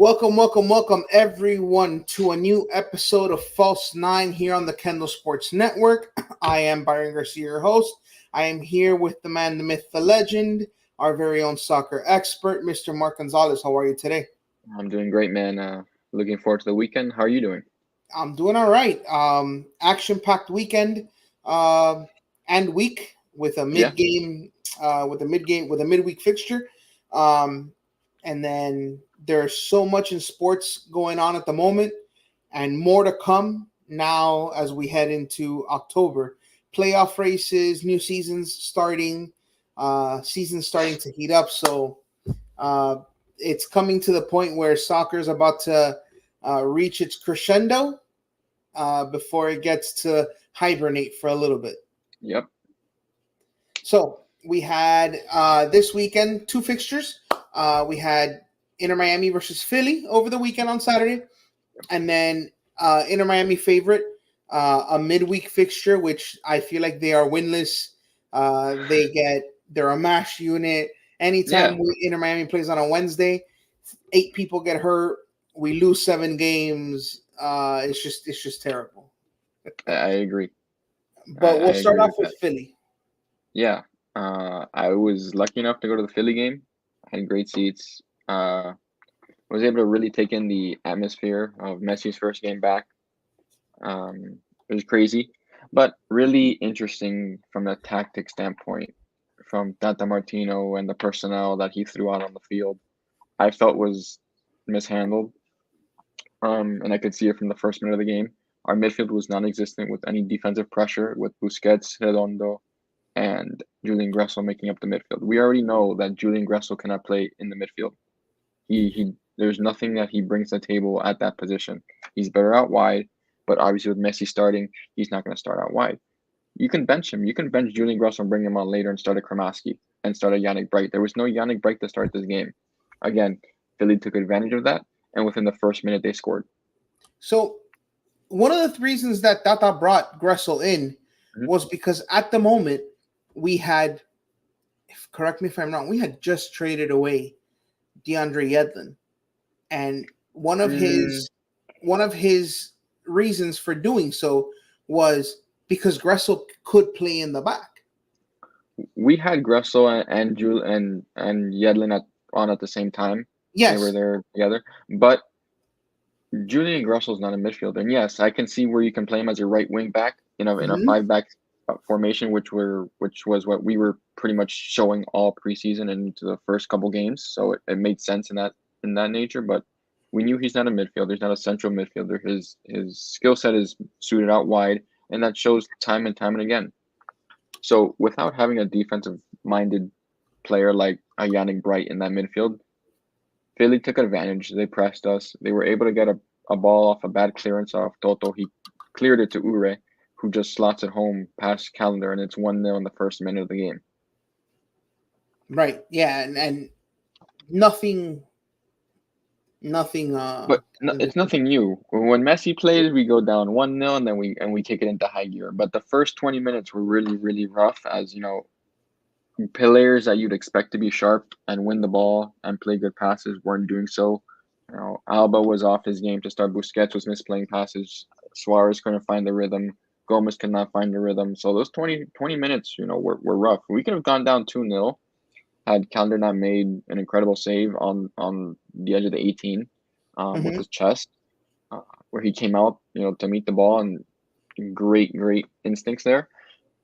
Welcome, everyone, to a new episode of False Nine here on the Kendall Sports Network. I am Byron Garcia, your host. I am here with the man, the myth, the legend, our very own soccer expert, Mr. Mark Gonzalez. How are you today? I'm doing great, man. Looking forward to the weekend. How are you doing? I'm doing all right. Action-packed weekend uh, and week with a Yeah, mid-game, with a midweek fixture, um, and then there's so much in sports going on at the moment, and more to come now as we head into October. Playoff races, new seasons starting to heat up. So uh, it's coming to the point where soccer is about to reach its crescendo before it gets to hibernate for a little bit. yep. So we had this weekend two fixtures. We had Inter Miami versus Philly over the weekend on Saturday, and then Inter Miami favorite a midweek fixture, which I feel like they are winless. They're a mash unit. Yeah, Anytime Inter Miami plays on a Wednesday, 8 people get hurt. We lose 7 games. It's just terrible. I agree. But I we'll start agree off with with that. Philly. Yeah. I was lucky enough to go to the Philly game. I had great seats. Was able to really take in the atmosphere of Messi's first game back. It was crazy, but really interesting from a tactic standpoint, from Tata Martino and the personnel that he threw out on the field. I felt was mishandled. And I could see it from the first minute of the game. Our midfield was non-existent with any defensive pressure, with Busquets, Redondo, and Julian Gressel making up the midfield. We already know that Julian Gressel cannot play in the midfield. He there's nothing that he brings to the table at that position. He's better out wide, but obviously with Messi starting, he's not going to start out wide. You can bench him. You can bench Julian Gressel and bring him on later and start a Kramaski and start a Yannick Bright. There was no Yannick Bright to start this game. Again, Philly took advantage of that, and within the first minute they scored. So one of the reasons that Tata brought Gressel in Mhm. was because at the moment we had, correct me if I'm wrong, we had just traded away DeAndre Yedlin, and one of Mm, his one of his reasons for doing so was because Gressel could play in the back. we had Gressel and Yedlin on at the same time. They were Yes. there together, but Julian Gressel's not a midfielder. And yes, I can see where you can play him as a right wing back, in a Mhm. five back formation, which was what we were pretty much showing all preseason and into the first couple games. So it made sense in that nature. But we knew he's not a midfielder. He's not a central midfielder. His skill set is suited out wide, and that shows time and time and again. So without having a defensive minded player like a Yannick Bright in that midfield, Philly took advantage. They pressed us. They were able to get a ball off a bad clearance off Toto. He cleared it to Ure, who just slots it home past Calendar, and it's 1-0 in the first minute of the game. Right. Yeah, and nothing nothing But no, it's nothing new. When Messi plays, we go down 1-0, and then we kick it into high gear. But the first 20 minutes were really, really rough, as players that you'd expect to be sharp and win the ball and play good passes weren't doing so. Alba was off his game to start. Busquets was misplaying passes. Suarez couldn't find the rhythm. Gomez could not find the rhythm. So those 20 minutes, were rough. We could have gone down 2-0 had Calder not made an incredible save on the edge of the 18 with Mhm. his chest, uh, where he came out, to meet the ball and great, great instincts there.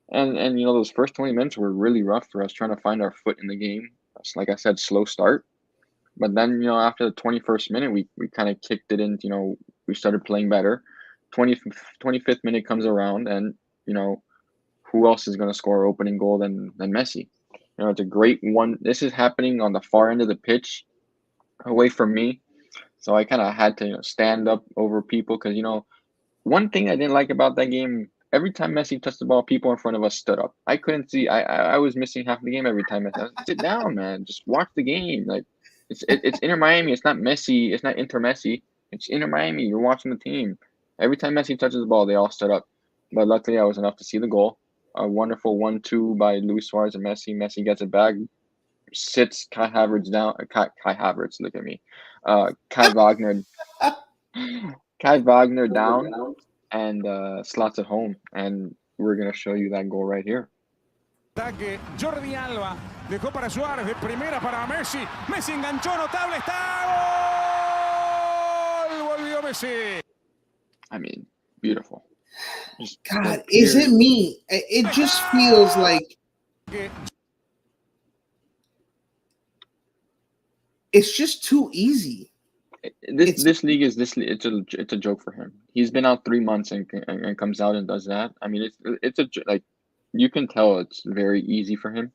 And those first 20 minutes were really rough for us trying to find our foot in the game. Like I said, slow start. But then, after the 21st minute, we kind of kicked it in, we started playing better. 25th minute comes around, and, you know, who else is going to score opening goal than Messi? It's a great one. This is happening on the far end of the pitch away from me. So I kind of had to, stand up over people because, one thing I didn't like about that game, every time Messi touched the ball, people in front of us stood up. I couldn't see. I was missing half the game every time. Sit down, man. Just watch the game. Like it's Inter Miami. It's not Messi. It's not Inter Messi. It's Inter Miami. You're watching the team. Every time Messi touches the ball, they all stood up. But luckily, I was enough to see the goal. A wonderful 1-2 by Luis Suarez and Messi. Messi gets it back, sits Kai Havertz down. Kai Havertz, look at me. Kai Wagner, Kai Wagner down and slots it home, and we're gonna show you that goal right here. Ataque Jordi Alba dejó para Suárez de primera para Messi. Messi enganchó, notable, está gol. Volvió Messi. I mean, beautiful. Just God, is it me? It just feels like it's just too easy. This league is it's a joke for him. He's been out 3 months and comes out and does that. I mean, it's like you can tell it's very easy for him,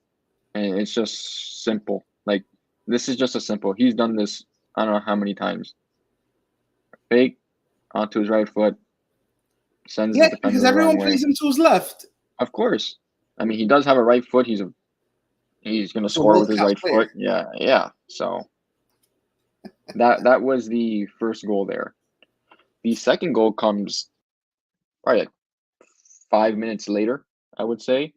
and it's just simple. Like this is just a simple. He's done this I don't know how many times. Fake onto his right foot, sends the defender because the wrong everyone way. plays him to his left. Of course, I mean he does have a right foot. He's gonna score with his right foot. Yeah. So that was the first goal there. The second goal comes probably like 5 minutes later, I would say,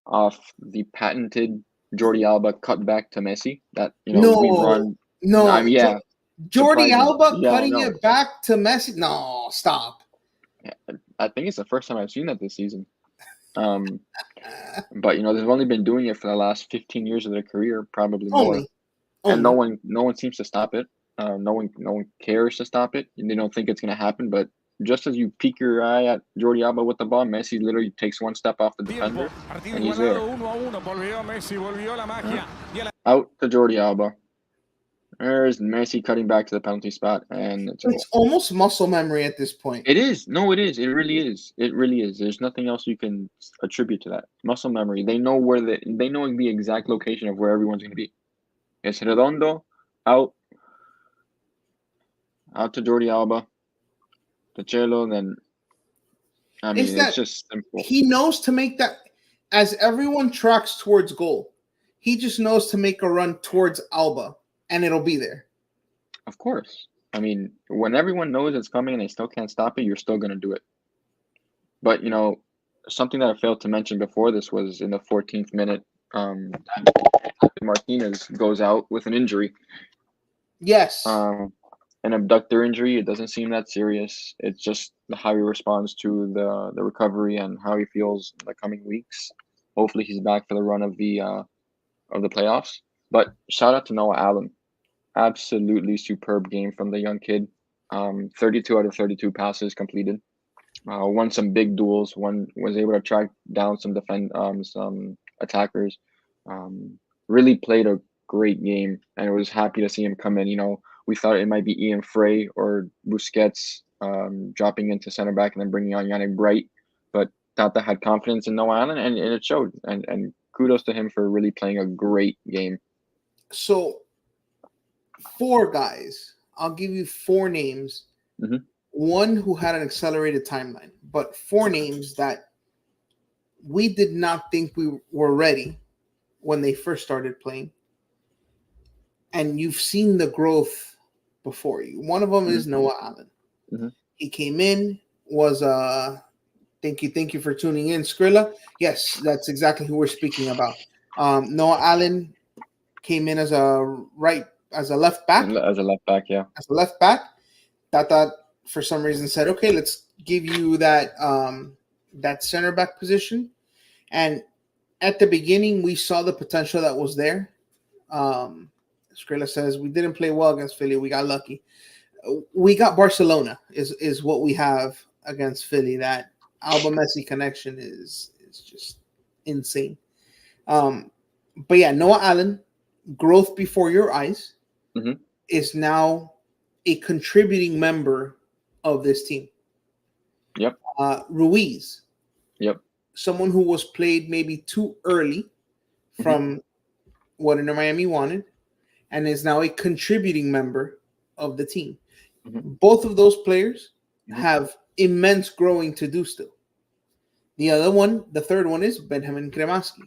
off the patented Jordi Alba cut back to Messi. That we run. No, I mean, yeah, Jordi Alba yeah, cutting it back to Messi. No, stop. Yeah, I think it's the first time I've seen that this season. But they've only been doing it for the last 15 years of their career, probably more. And no one seems to stop it. No one cares to stop it. They don't think it's going to happen. But just as you peek your eye at Jordi Alba with the ball, Messi literally takes one step off the defender, and he's there. Out to Jordi Alba. There's Messi cutting back to the penalty spot, and it's almost muscle memory at this point. It is. No, it is. It really is. It really is. There's nothing else you can attribute to that. Muscle memory. They know they know the exact location of where everyone's going to be. It's Redondo, out to Jordi Alba, to Chelo, then I mean it's just simple. He knows to make that as everyone tracks towards goal. He just knows to make a run towards Alba, and it'll be there. Of course. I mean, when everyone knows it's coming and they still can't stop it, you're still going to do it. But, something that I failed to mention before this was in the 14th minute, Martinez goes out with an injury. Yes. An abductor injury. It doesn't seem that serious. It's just how he responds to the recovery and how he feels in the coming weeks. Hopefully he's back for the run of the playoffs. But shout out to Noah Allen. Absolutely superb game from the young kid. 32 out of 32 passes completed. Won some big duels. One was able to track down some attackers. Really played a great game, and I was happy to see him come in. We thought it might be Ian Frey or Busquets dropping into center back and then bringing on Yannick Bright, but Tata had confidence in Noah Allen, and it showed. And kudos to him for really playing a great game. So, 4 guys. I'll give you 4 names. Mm-hmm. One who had an accelerated timeline, but 4 names that we did not think we were ready when they first started playing. And you've seen the growth before you. One of them is Noah Allen. Mm-hmm. He came in, was thank you for tuning in, Skrilla. Yes, that's exactly who we're speaking about. Noah Allen came in as a left back. As a left back, yeah. As a left back. Tata, for some reason, said, okay, let's give you that center back position. And at the beginning, we saw the potential that was there. Skrilla says, we didn't play well against Philly. We got lucky. We got Barcelona is what we have against Philly. That Alba Messi connection is just insane. But yeah, Noah Allen, growth before your eyes, is now a contributing member of this team. Yep. Ruiz. Yep. Someone who was played maybe too early from what Inter Miami wanted, and is now a contributing member of the team. Both of those players have immense growing to do still. The third one is Benjamin Cremaschi.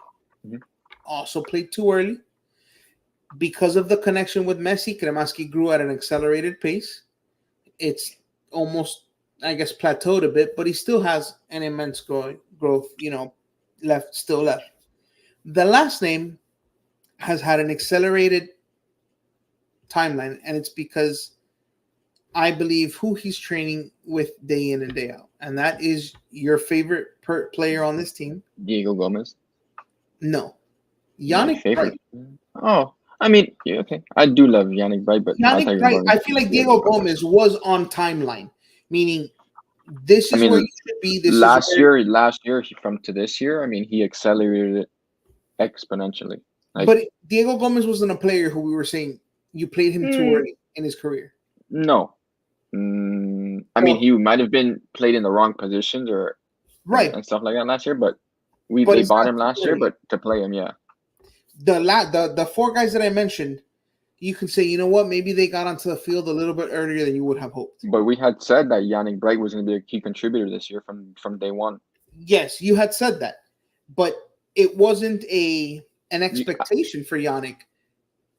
Also played too early. Because of the connection with Messi, Cremaschi grew at an accelerated pace. It's almost, I guess, plateaued a bit, but he still has an immense growth, left. The last name has had an accelerated timeline, and it's because I believe who he's training with day in and day out, and that is your favorite player on this team. Diego Gomez. No, My Yannick favorite. Bright. Oh, I mean, yeah, okay. I do love Yannick Bright, but I thought Yannick you were Bright. going I feel like Diego Gomez was on timeline, meaning this I is mean, where you should be. This is last where, year from to this year, I mean, he accelerated it exponentially. Like, but Diego Gomez wasn't a player who we were saying you played him too early in his career. no. I mean, he might have been played in the wrong positions or Right, and stuff like that last year, but but they it's bought not him too last year, early. but to play him, yeah. The four guys that I mentioned, you can say, you know what, maybe they got onto the field a little bit earlier than you would have hoped. But we had said that Yannick Bright was going to be a key contributor this year from day one. Yes, you had said that, but it wasn't an expectation for Yannick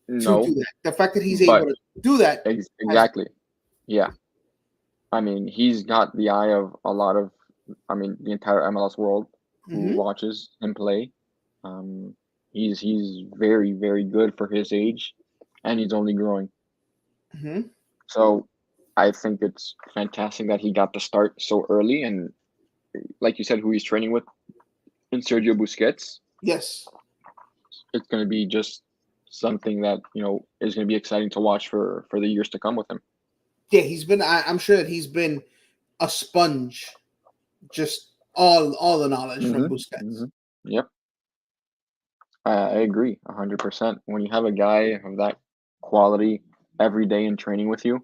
to do that. The fact that he's able to do that, exactly, yeah. I mean, he's got the eye of a lot of, I mean, the entire MLS world who watches him play. He's very, very good for his age, and he's only growing. So I think it's fantastic that he got to start so early, and like you said, who he's training with in Sergio Busquets. Yes, it's going to be just something that is going to be exciting to watch for the years to come with him. Yeah, he's been. I'm sure that he's been a sponge, just all the knowledge from Busquets. Yep, I agree 100%. When you have a guy of that quality every day in training with you,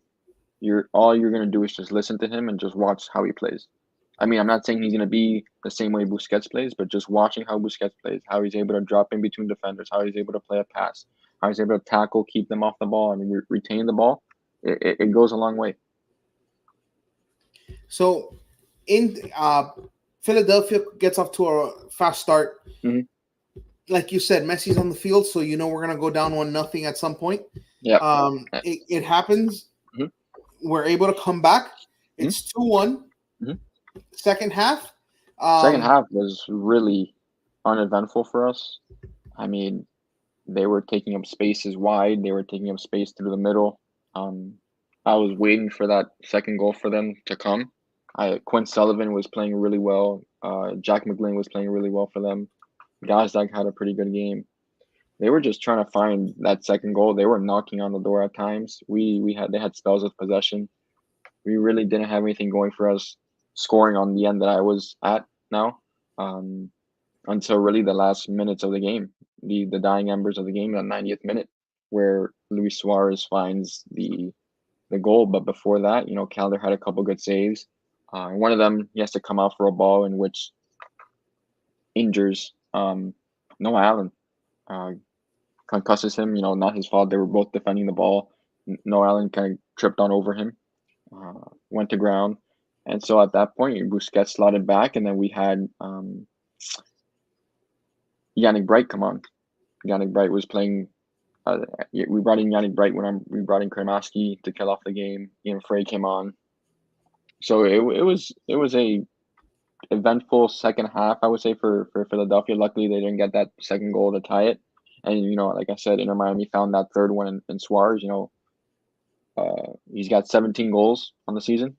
all you're going to do is just listen to him and just watch how he plays. I mean, I'm not saying he's going to be the same way Busquets plays, but just watching how Busquets plays, how he's able to drop in between defenders, how he's able to play a pass, how he's able to tackle, keep them off the ball, and retain the ball, it goes a long way. So, in Philadelphia gets off to a fast start. Like you said, Messi's on the field, so we're gonna go down 1-0 at some point. Yeah. It happens. We're able to come back. It's 2-1. Second half. Second half was really uneventful for us. I mean, they were taking up spaces wide. They were taking up space through the middle. I was waiting for that second goal for them to come. Quinn Sullivan was playing really well. Jack McGlynn was playing really well for them. Gazdag had a pretty good game. They were just trying to find that second goal. They were knocking on the door at times. They had spells of possession. We really didn't have anything going for us scoring on the end that I was at now, until really the last minutes of the game, the dying embers of the game, the 90th minute, where Luis Suarez finds the goal. But before that, Calder had a couple good saves. One of them, he has to come out for a ball in which injures Noah Allen, concusses him. Not his fault. They were both defending the ball. Noah Allen kind of tripped on over him, went to ground. And so at that point, Busquets slotted back, and then we had Yannick Bright come on. Yannick Bright was playing. We brought in Yannick Bright we brought in Kremaski to kill off the game. Ian Frey came on. So it was a eventful second half, I would say, for Philadelphia. Luckily, they didn't get that second goal to tie it. And like I said, Inter Miami found that third one in Suarez. He's got 17 goals on the season.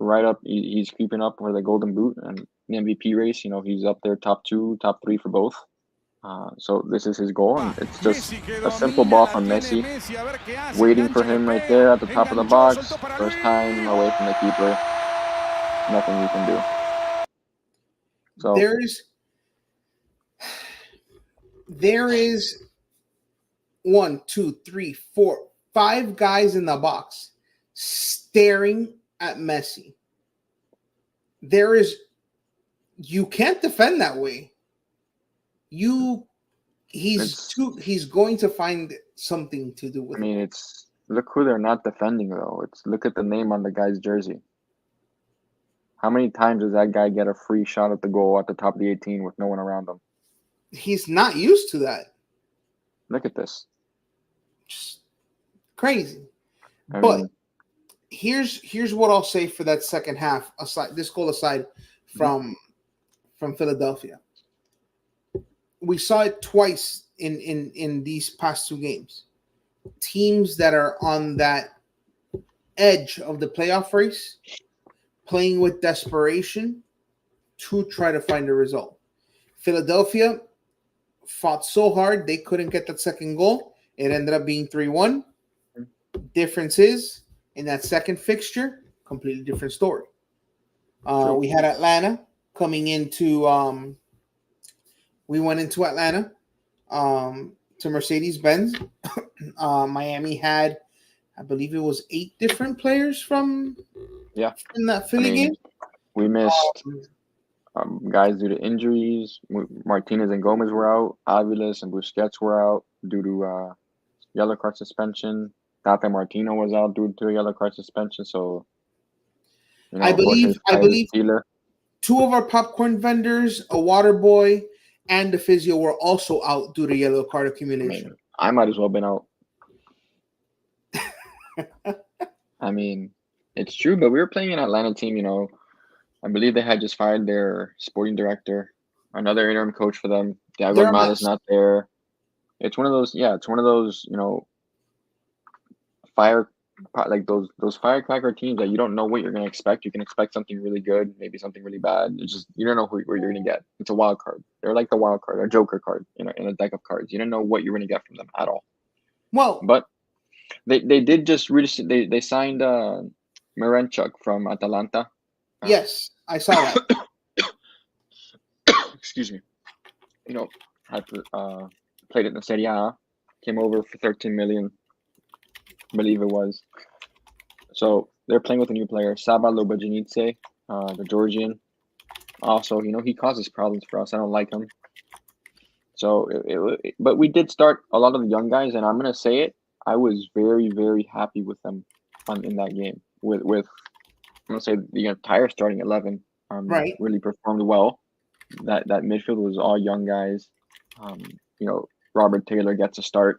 Right up, he's creeping up for the Golden Boot and the MVP race. He's up there, top 2, top 3 for both. So this is his goal, and it's just a simple ball from Messi, waiting for him right there at the top of the box. First time away from the keeper. Nothing you can do. So there is 1, 2, 3, 4, 5 guys in the box staring at Messi. You can't defend that way. He's going to find something to do with it. I mean, look who they're not defending though. Look at the name on the guy's jersey. How many times does that guy get a free shot at the goal at the top of the 18 with no one around him? He's not used to that. Look at this. Just crazy. But here's what I'll say for that second half, this goal aside from Philadelphia. We saw it twice in these past 2 games. teams that are on that edge of the playoff race playing with desperation to try to find a result. Philadelphia fought so hard they couldn't get that second goal. It ended up being 3-1. Difference is in that second fixture, completely different story. We had Atlanta coming into we went into Atlanta to Mercedes-Benz. Miami had, I believe it was 8 different players from that Philly game. We missed guys due to injuries. Martinez and Gomez were out. Aviles and Busquets were out due to yellow card suspension. Tata Martino was out due to a yellow card suspension. So, I believe 2 of our popcorn vendors, a water boy, and the physio were also out due to yellow card accumulation. I might as well have been out. I mean, it's true, but we were playing an Atlanta team, I believe they had just fired their sporting director, another interim coach for them. Diego Armada's not there. It's one of those, those firecracker teams that you don't know what you're going to expect. You can expect something really good, maybe something really bad. It's just, you don't know where you're going to get. It's a wild card. They're like the wild card, a joker card, in a deck of cards. You don't know what you're going to get from them at all. Well, but they did just really, they signed Miranchuk from Atalanta. Yes, I saw that. Excuse me. I played it in the Serie A. Came over for 13 million. I believe it was. So they're playing with a new player, Saba Lobajanice, the Georgian. Also, he causes problems for us. I don't like him. So, but we did start a lot of the young guys, and I'm gonna say it. I was very, very happy with them in that game. With I'm gonna say the entire starting 11 really performed well. That midfield was all young guys. Robert Taylor gets a start.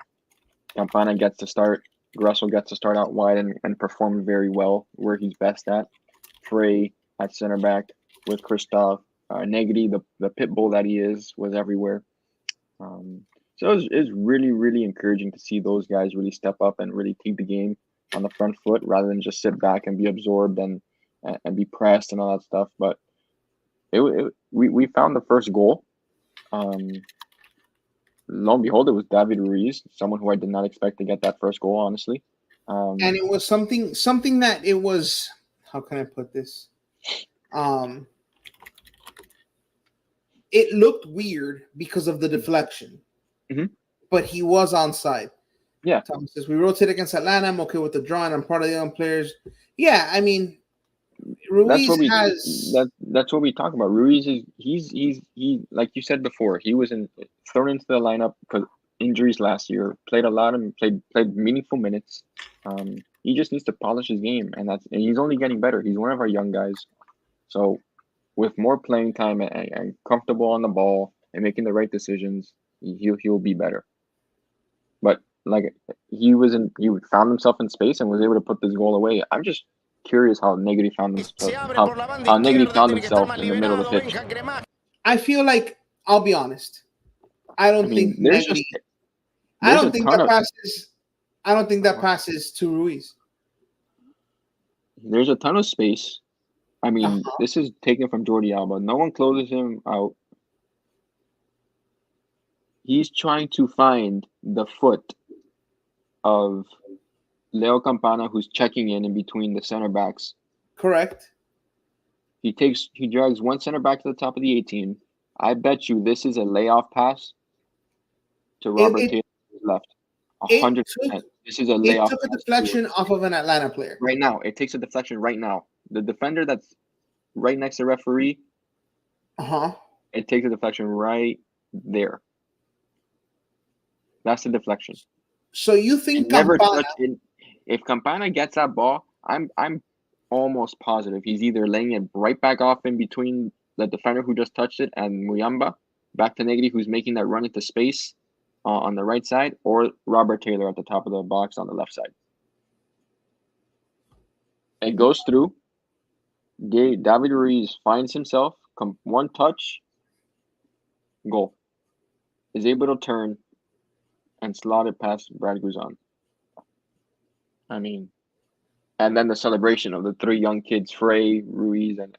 Campana gets to start. Russell gets to start out wide and perform very well where he's best at. Frey at center back with Christoph. Negri, the pit bull that he is, was everywhere. So it was really, really encouraging to see those guys really step up and really take the game on the front foot rather than just sit back and be absorbed and be pressed and all that stuff. But we found the first goal. Lo and behold, it was David Ruiz, someone who I did not expect to get that first goal, honestly. And it was something that it was, how can I put this? It looked weird because of the deflection. Mm-hmm. But he was onside. Yeah. Thomas says, we rotate against Atlanta. I'm okay with the draw, and I'm part of the young players. Yeah, I mean, Ruiz that's what we talk about. Ruiz is he like you said before, he was thrown into the lineup because injuries last year. Played a lot and played meaningful minutes. He just needs to polish his game, and he's only getting better. He's one of our young guys. So with more playing time and comfortable on the ball and making the right decisions, he'll be better. But like he found himself in space and was able to put this goal away. I'm just curious how Negri found himself in the middle of the pitch. I feel like, I'll be honest, I don't think Negri. I don't think that passes to Ruiz. There's a ton of space. I mean, this is taken from Jordi Alba. No one closes him out. He's trying to find the foot of Leo Campana, who's checking in between the center backs. Correct. He drags one center back to the top of the 18. I bet you this is a layoff pass to Robert Taylor left. 100%. This is a layoff. It took a deflection off of an Atlanta player. Right now. It takes a deflection right now. The defender that's right next to the referee. It takes a deflection right there. That's the deflection. So you think if Campana gets that ball, I'm almost positive he's either laying it right back off in between the defender who just touched it and Muyamba, back to Negri, who's making that run into space on the right side, or Robert Taylor at the top of the box on the left side. It goes through. David Ruiz finds himself, one touch, goal. Is able to turn and slot it past Brad Guzan. I mean, and then the celebration of the three young kids, Frey, Ruiz, and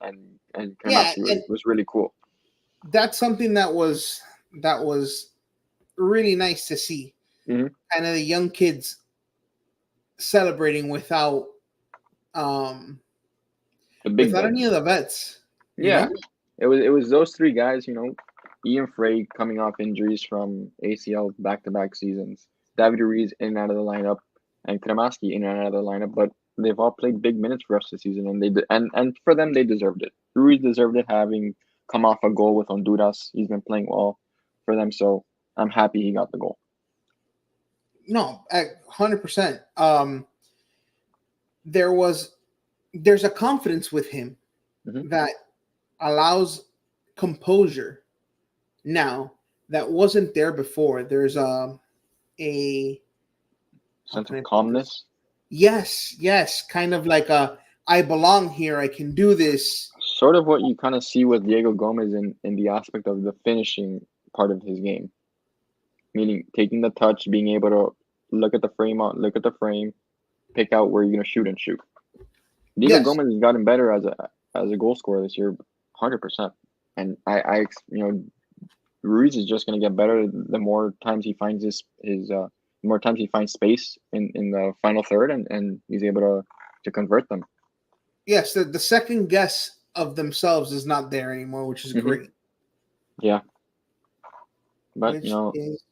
Yeah, Kremaski and was really cool. that's something that was really nice to see. Hmm. Kind of the young kids celebrating um The big without boys. any of the vets. You Yeah, know? it was those three guys. Ian Frey coming off injuries from ACL back-to-back seasons. David Ruiz in and out of the lineup, and Kremaski in and out of the lineup. But they've all played big minutes for us this season, and and for them they deserved it. Ruiz deserved it, having come off a goal with Honduras. He's been playing well for them, so I'm happy he got the goal. No, 100%. There's a confidence with him Mhm. that allows composure now that wasn't there before. There's a how Sense can I of put this? calmness. Yes, kind of like I belong here. I can do this. Sort of what you kind of see with Diego Gomez in the aspect of the finishing part of his game, meaning taking the touch, being able to look at the frame, pick out where you're gonna shoot and shoot. Diego Yes, Gomez has gotten better as a goal scorer this year, 100%. And Ruiz is just gonna get better the more times he finds the more times he finds space in the final third, and he's able to convert them. yes. The second guess of themselves is not there anymore, which is Hmm. great. Yeah, but Which is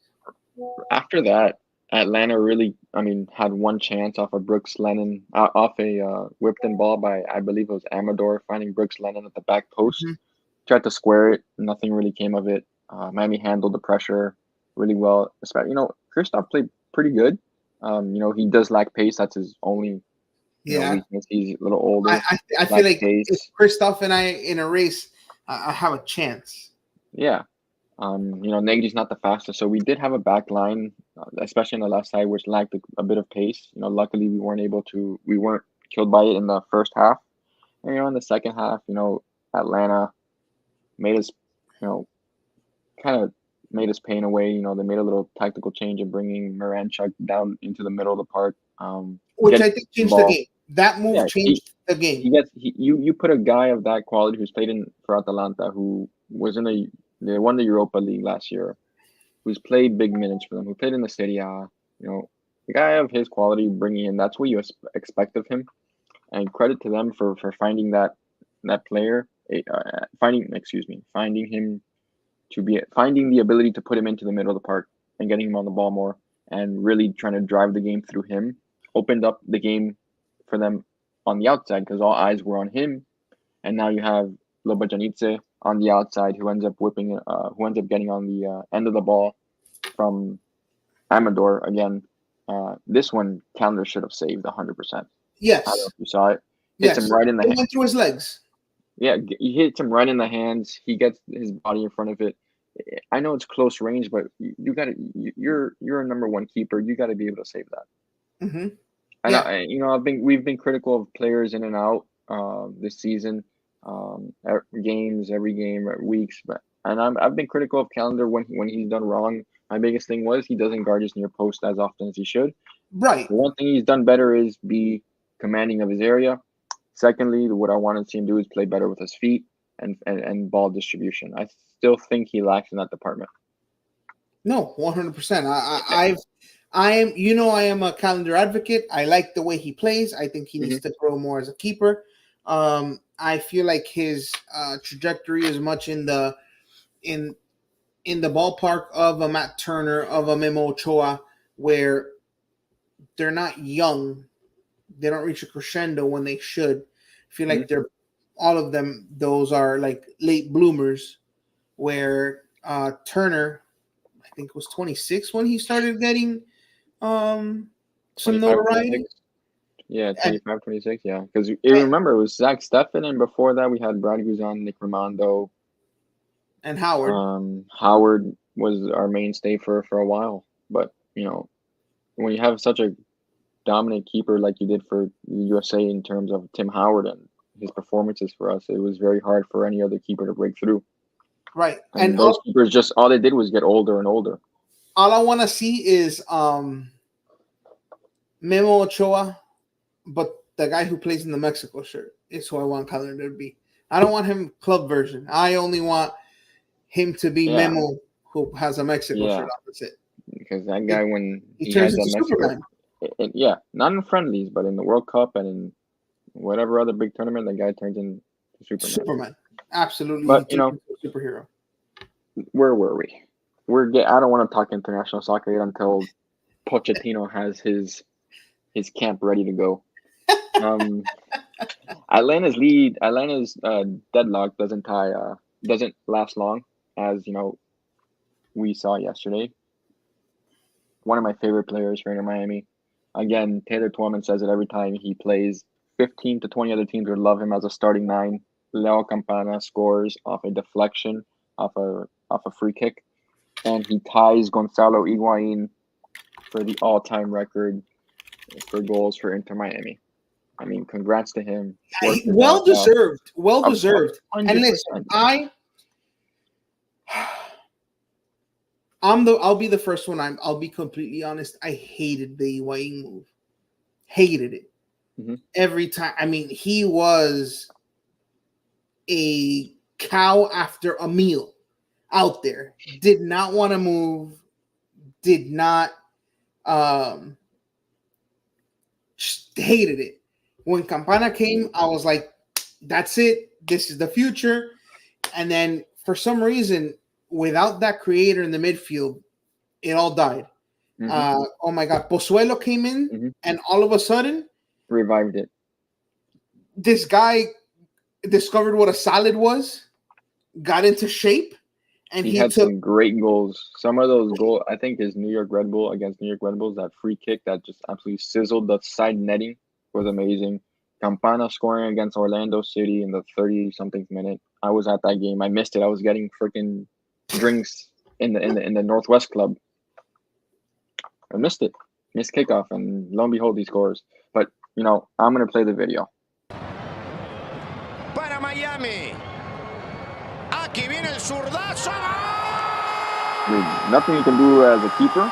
after that, Atlanta really, I mean, had one chance off of Brooks Lennon, off a whipped in ball by, I believe it was Amador, finding Brooks Lennon at the back post. mhm. Tried to square it, nothing really came of it. Miami handled the pressure really well. Especially, Kristoff played pretty good. He does lack pace. That's his only, Yeah. weakness. He's a little older, I feel lacks like if pace. Christoph and I in a race, I have a chance. Yeah. Nagy's not the fastest, so we did have a back line, especially on the left side, which lacked a bit of pace. Luckily we weren't killed by it in the first half. And in the second half, Atlanta made us, you know, kind of made us pay in a way. They made a little tactical change of bringing Moranchuk down into the middle of the park, Which getting I think the changed the ball. game. That move Yeah, he changed the game. he gets you put a guy of that quality who's played in for Atalanta, who was they won the Europa League last year, who's played big minutes for them, who played in the Serie A. The guy of his quality bringing in, that's what you expect of him. And credit to them for finding that player, finding him finding the ability to put him into the middle of the park and getting him on the ball more, and really trying to drive the game through him. Opened up the game for them on the outside because all eyes were on him, and now you have Lobajanidze on the outside who ends up getting on the end of the ball from Amador again. This one Calendar should have saved 100%. I don't know Yes, if you saw it. Hits him yes. right in the It went through his legs. Yeah, he hits him right in the hands. He gets his body in front of it. I know it's close range, but you got to you're a number one keeper. You got to be able to save that. Hmm. And Yeah, we've been critical of players in and out this season, games, every game, weeks, and I've been critical of Calendar when he's done wrong. My biggest thing was he doesn't guard his near post as often as he should. right. The one thing he's done better is be commanding of his area. Secondly, what I want to see him do is play better with his feet and ball distribution. I still think he lacks in that department. No, 100%. I am. I am a Calendar advocate. I like the way he plays. I think he needs Hmm. to grow more as a keeper. I feel like his trajectory is much in in the ballpark of a Matt Turner, of a Memo Ochoa, where they're not young. They don't reach a crescendo when they should. I feel Hmm. like they're all of them. Those are like late bloomers. Where Turner, I think was 26 when he started getting some 25, notoriety. 26. Yeah, And, 25, 26. Yeah, because you remember it was Zach Steffen, and before that we had Brad Guzan, Nick Romando. and Howard. Howard was our mainstay for a while, but when you have such a dominant keeper like you did for the USA in terms of Tim Howard and his performances for us, it was very hard for any other keeper to break through. Right. And And those keepers just all they did was get older and older. all I want to see is Memo Ochoa but the guy who plays in the Mexico shirt is who I want Calendar to be. I don't want him club version. I only want him to be Memo, who has a Mexico shirt on. That's it. Because that guy, when he turns into Mexico, Superman. Not in friendlies, but in the World Cup and in whatever other big tournament, the guy turns into Superman. Absolutely. But he turns into a superhero. Where were we? I don't want to talk international soccer yet until Pochettino has his camp ready to go. Atlanta's deadlock doesn't last long, as we saw yesterday. One of my favorite players for Inter Miami. Again, Taylor Twellman says it every time he plays. 15 to 20 other teams would love him as a starting 9. Leo Campana scores off a deflection, off a free kick, and he ties Gonzalo Higuain for the all-time record for goals for Inter Miami. I mean, congrats to him. Well deserved. And listen, I'll be the first one. I'll be completely honest. I hated the Higuain move. Hated it. Mm-hmm. Every time. I mean, he was a cow after a meal out there. Did not want to move. Did not. Hated it. When Campana came, I was like, that's it. This is the future. And then for some reason, without that creator in the midfield, it all died. Mm-hmm. Oh my God. Pozuelo came in and all of a sudden revived it. This guy discovered what a salad was, got into shape, and he had some great goals. Some of those goals, I think his New York Red Bull against New York Red Bulls, that free kick that just absolutely sizzled the side netting was amazing. Campana scoring against Orlando City in the 30-something minute. I was at that game. I missed it. I was getting freaking drinks in the Northwest Club. I missed it. Missed kickoff, and lo and behold, he scores. But, I'm going to play the video. Para Miami. Aquí viene el zurdazo. Dude, nothing you can do as a keeper.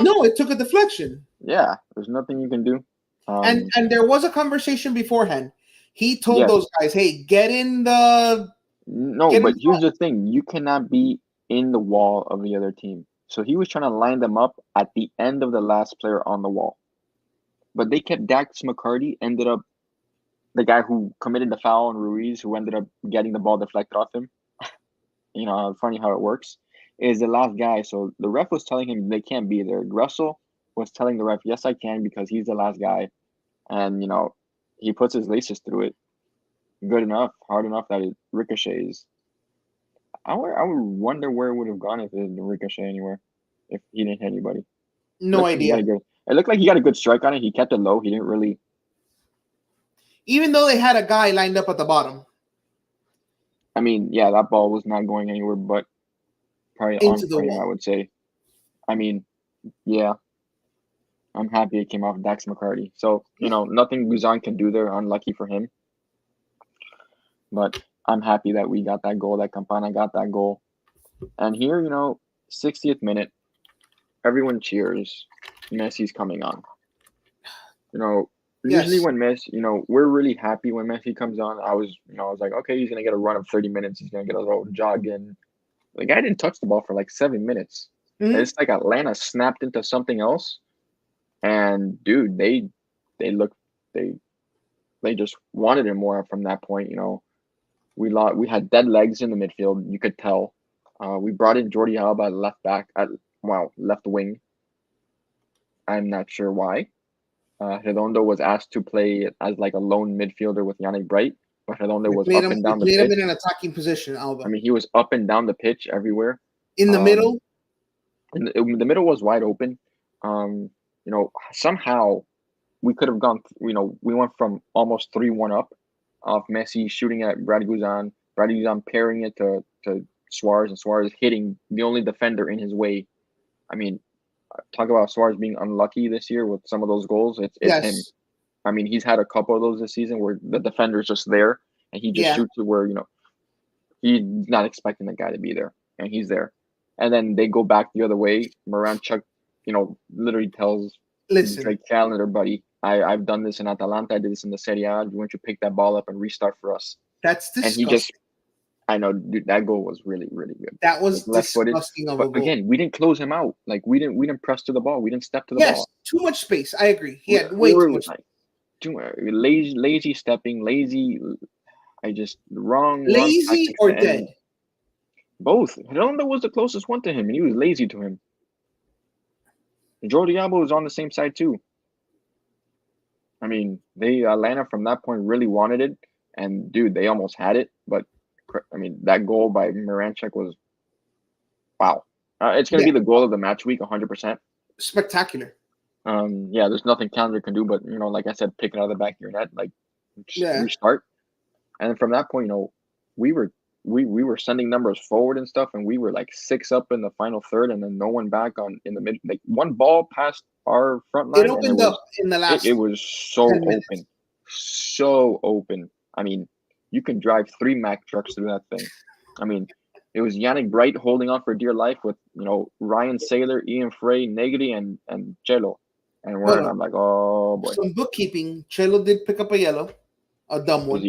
No, it took a deflection. Yeah, there's nothing you can do. And there was a conversation beforehand. He told those guys, hey, get in the... No, but here's the thing. You cannot be in the wall of the other team. So he was trying to line them up at the end of the last player on the wall. But they kept Dax McCarty, ended up the guy who committed the foul on Ruiz, who ended up getting the ball deflected off him. Funny how it works. Is the last guy. So the ref was telling him they can't be there. Russell was telling the ref, yes, I can, because he's the last guy. And, he puts his laces through it. Good enough, hard enough that it ricochets. I would wonder where it would have gone if it didn't ricochet anywhere, if he didn't hit anybody. No idea. It looked like he got a good strike on it. He kept it low. He didn't really. Even though they had a guy lined up at the bottom. I mean, yeah, that ball was not going anywhere but probably into the wall, I would say. I mean, yeah. I'm happy it came off Dax McCarty. So, nothing Guzan can do there. Unlucky for him. But I'm happy that we got that goal, that Campana got that goal. And here, 60th minute, everyone cheers. Messi's coming on. Usually when Messi, we're really happy when Messi comes on. I was like, okay, he's going to get a run of 30 minutes. He's going to get a little jog in. The guy didn't touch the ball for like 7 minutes. Mm-hmm. It's like Atlanta snapped into something else. And dude, they just wanted him more from that point. We had dead legs in the midfield. You could tell. We brought in Jordi Alba left wing. I'm not sure why. Redondo was asked to play as like a lone midfielder with Yannick Bright, but Redondo was up and down the pitch. Played him in an attacking position, Alba. I mean, he was up and down the pitch everywhere. In the middle? In the middle was wide open. Somehow we could have gone, we went from almost 3-1 up off Messi shooting at Brad Guzan parrying it to Suarez, and Suarez hitting the only defender in his way. I mean, talk about Suarez being unlucky this year with some of those goals. It's him. I mean, he's had a couple of those this season where the defender's just there and he just shoots it where, he's not expecting the guy to be there, and he's there. And then they go back the other way. Moranchuk, literally tells Drake Challenger, buddy, I've done this in Atalanta. I did this in the Serie A. You want to pick that ball up and restart for us. That's And he disgusting. just, I know, dude, that goal was really, really good. That was Like, left-footed. disgusting of a But goal. again, we didn't close him out. Like we didn't press to the ball. We didn't step to the Yes, ball. too much space. I agree. He had We way were too much. like lazy stepping, lazy. Wrong Lazy tactics or to end. dead? Both. Ronaldo was the closest one to him, and he was lazy to him. Jordi Alba was on the same side too. I mean, Atlanta from that point really wanted it, and dude, they almost had it. But I mean, that goal by Miranchuk was wow. It's gonna be the goal of the match week, 100%. Spectacular. Yeah, there's nothing Calendar can do, but like I said, pick it out of the back of your net, like just restart. And from that point, we were sending numbers forward and stuff, and we were like 6 up in the final third, and then no one back in the mid. Like one ball past our front line, It opened up in the last. It was so open, so open. I mean, you can drive 3 Mack trucks through that thing. I mean, it was Yannick Bright holding on for dear life with Ryan Saylor, Ian Frey, Negri, and Cello, and I'm like, oh boy. Some bookkeeping. Cello did pick up a yellow, a dumb one.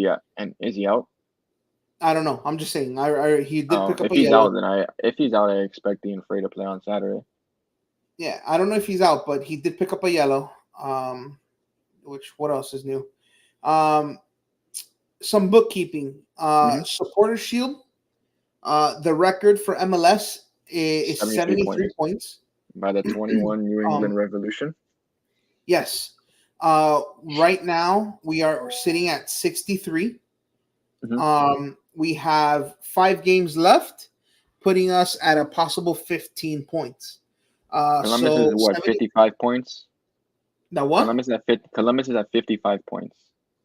Is he out? I don't know. I'm just saying. He did pick up if a he's yellow. Out, if he's out, I expect Ian Frey to play on Saturday. Yeah, I don't know if he's out, but he did pick up a yellow. What else is new? Some bookkeeping. Supporter Shield. The record for MLS is 73 points. By the 21 New England Revolution. Yes. Right now we are sitting at 63. We have 5 games left, putting us at a possible 15 points. Columbus is what, 55 points? Now what? Columbus is at 55 points.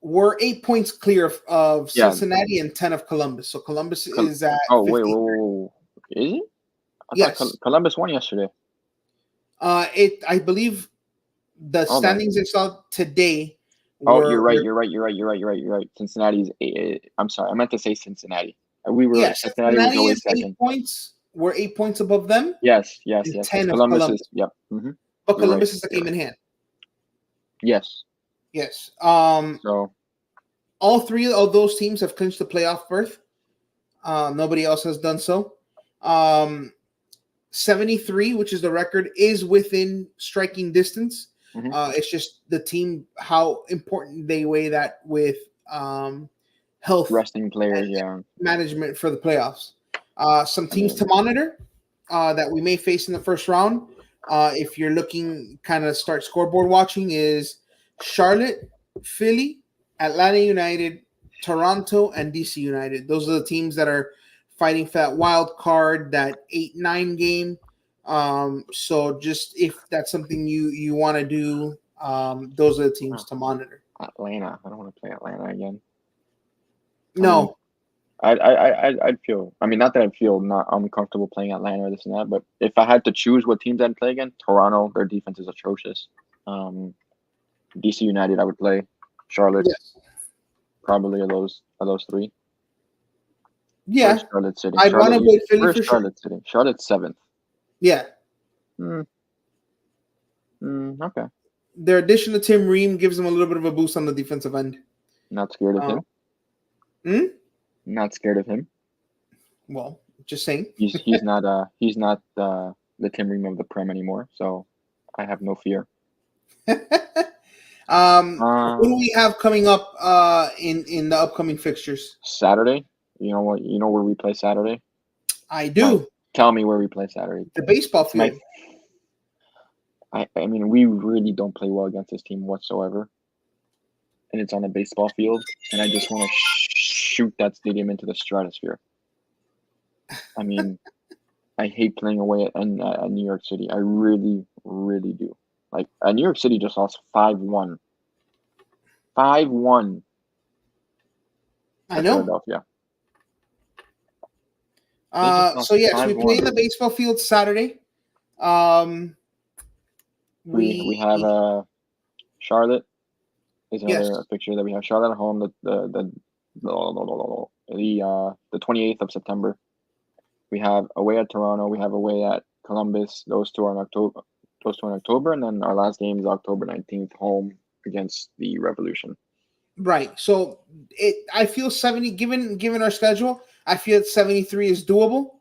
We're 8 points clear of Cincinnati and 10 of Columbus. So Columbus is at. Oh, wait. Is it? Yes. Columbus won yesterday. I believe the standings I saw today. You're right. Cincinnati's. I'm sorry, I meant to say Cincinnati. Cincinnati was always second. 8 points. We're 8 points above them. Yes. 10 of Columbus is. Yep. Mm-hmm. But Columbus is the game in hand. Yes. So all 3 of those teams have clinched the playoff berth. Nobody else has done so. 73, which is the record, is within striking distance. It's just the team, how important they weigh that with health, resting players, management for the playoffs. Some teams to monitor that we may face in the first round. If you're looking kind of start scoreboard watching, is Charlotte, Philly, Atlanta United, Toronto, and DC United. Those are the teams that are fighting for that wild card, that 8-9 game. So just if that's something you want to do, those are the teams to monitor. Atlanta. I don't want to play Atlanta again. No. I'd feel. I mean, not that I'd feel not uncomfortable playing Atlanta or this and that, but if I had to choose what teams I'd play again, Toronto, their defense is atrocious. DC United, I would play. Charlotte, probably of those 3. Yeah, Charlotte City. I'd want to play Philly for Charlotte City. Charlotte's 7th. Yeah. Okay. Their addition to Tim Ream gives them a little bit of a boost on the defensive end. Not scared of him. Not scared of him. Well, just saying. He's not the Tim Ream of the Prem anymore, so I have no fear. What do we have coming up in the upcoming fixtures? Saturday. You know what? You know where we play Saturday? I do. Tell me where we play Saturday. The baseball field. I mean, we really don't play well against this team whatsoever. And it's on a baseball field, and I just want to shoot that stadium into the stratosphere. I mean, I hate playing away at New York City. I really, really do. Like, New York City just lost 5-1. 5-1. I know. Philadelphia. So yes, we play in the baseball field Saturday. We have Charlotte is another picture that we have. Charlotte at home the 28th of September. We have away at Toronto. We have away at Columbus. Those two are in October. And then our last game is October 19th, home against the Revolution. Right. So I feel 70 given our schedule, I feel 73 is doable.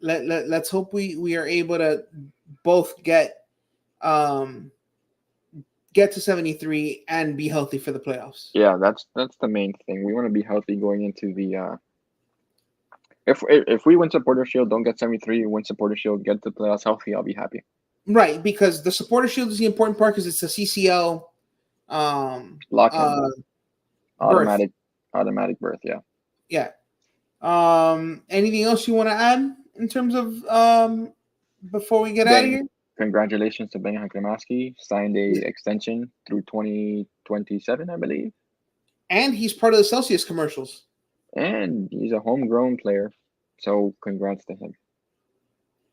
Let's hope we are able to both get to 73 and be healthy for the playoffs. Yeah, that's the main thing. We want to be healthy going into the if we win Supporter Shield, don't get 73, win Supporter Shield, get the playoffs healthy, I'll be happy. Right, because the Supporter Shield is the important part because it's a CCL Lock-in. Automatic berth, yeah. Yeah. Anything else you want to add in terms of before we get out of here? Congratulations to Ben Haklamaski. Signed a extension through 2027, I believe. And he's part of the Celsius commercials. And he's a homegrown player. So congrats to him.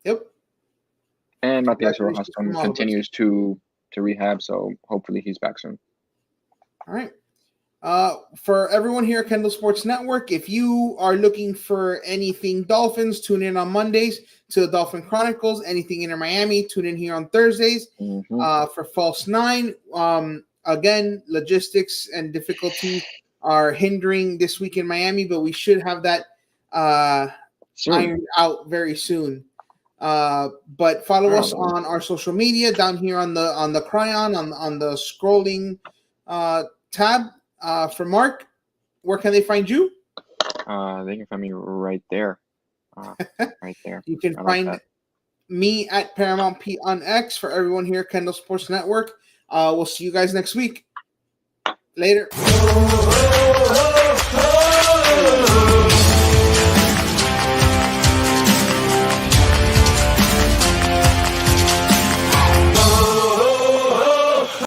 Yep. And Matias Rojas continues to rehab, so hopefully he's back soon. All right. For everyone here at Kendall Sports Network, if you are looking for anything Dolphins, tune in on Mondays to the Dolphin Chronicles. Anything Inter Miami, tune in here on Thursdays. For False 9. Again, logistics and difficulty are hindering this week in Miami, but we should have that ironed out very soon. But follow us on our social media down here on the Cryon on the scrolling tab. For Mark, where can they find you? They can find me right there. Right there. You can find me at Paramount P on X. For everyone here at Kendall Sports Network. We'll see you guys next week. Later.